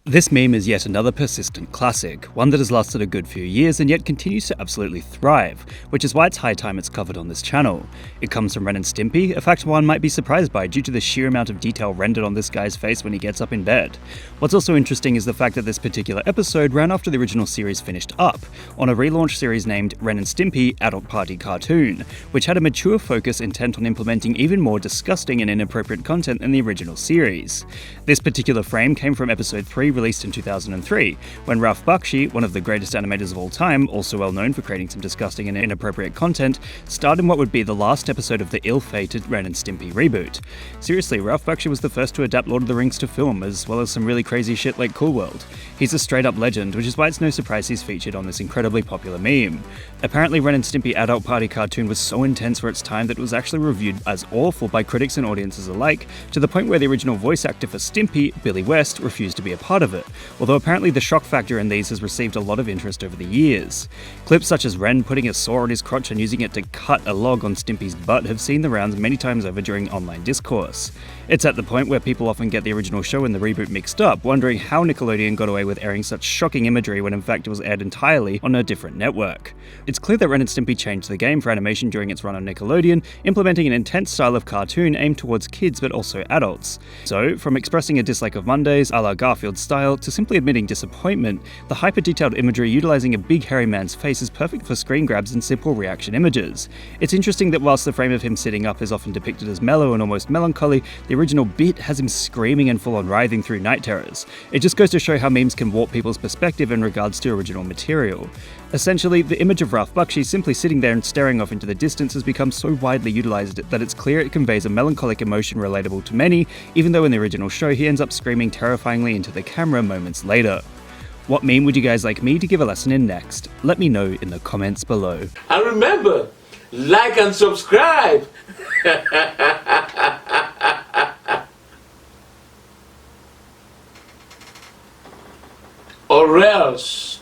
This meme is yet another persistent classic, one that has lasted a good few years and yet continues to absolutely thrive, which is why it's high time it's covered on this channel. It comes from Ren and Stimpy, a fact one might be surprised by due to the sheer amount of detail rendered on this guy's face when he gets up in bed. What's also interesting is the fact that this particular episode ran after the original series finished up, on a relaunch series named Ren and Stimpy Adult Party Cartoon, which had a mature focus intent on implementing even more disgusting and inappropriate content than the original series. This particular frame came from episode 3 released in 2003, when Ralph Bakshi, one of the greatest animators of all time, also well known for creating some disgusting and inappropriate content, starred in what would be the last episode of the ill-fated Ren and Stimpy reboot. Seriously, Ralph Bakshi was the first to adapt Lord of the Rings to film, as well as some really crazy shit like Cool World. He's a straight-up legend, which is why it's no surprise he's featured on this incredibly popular meme. Apparently, Ren and Stimpy Adult Party Cartoon was so intense for its time that it was actually reviewed as awful by critics and audiences alike, to the point where the original voice actor for Stimpy, Billy West, refused to be a part of it, although apparently the shock factor in these has received a lot of interest over the years. Clips such as Ren putting a saw on his crotch and using it to cut a log on Stimpy's butt have seen the rounds many times over during online discourse. It's at the point where people often get the original show and the reboot mixed up, wondering how Nickelodeon got away with airing such shocking imagery when in fact it was aired entirely on a different network. It's clear that Ren and Stimpy changed the game for animation during its run on Nickelodeon, implementing an intense style of cartoon aimed towards kids but also adults. So, from expressing a dislike of Mondays, a la Garfield style, to simply admitting disappointment, the hyper-detailed imagery utilizing a big hairy man's face is perfect for screen grabs and simple reaction images. It's interesting that whilst the frame of him sitting up is often depicted as mellow and almost melancholy, the original bit has him screaming and full-on writhing through night terrors. It just goes to show how memes can warp people's perspective in regards to original material. Essentially, the image of Ralph Bakshi simply sitting there and staring off into the distance has become so widely utilized that it's clear it conveys a melancholic emotion relatable to many, even though in the original show he ends up screaming terrifyingly into the camera moments later. What meme would you guys like me to give a lesson in next? Let me know in the comments below. And remember, like and subscribe! Or else.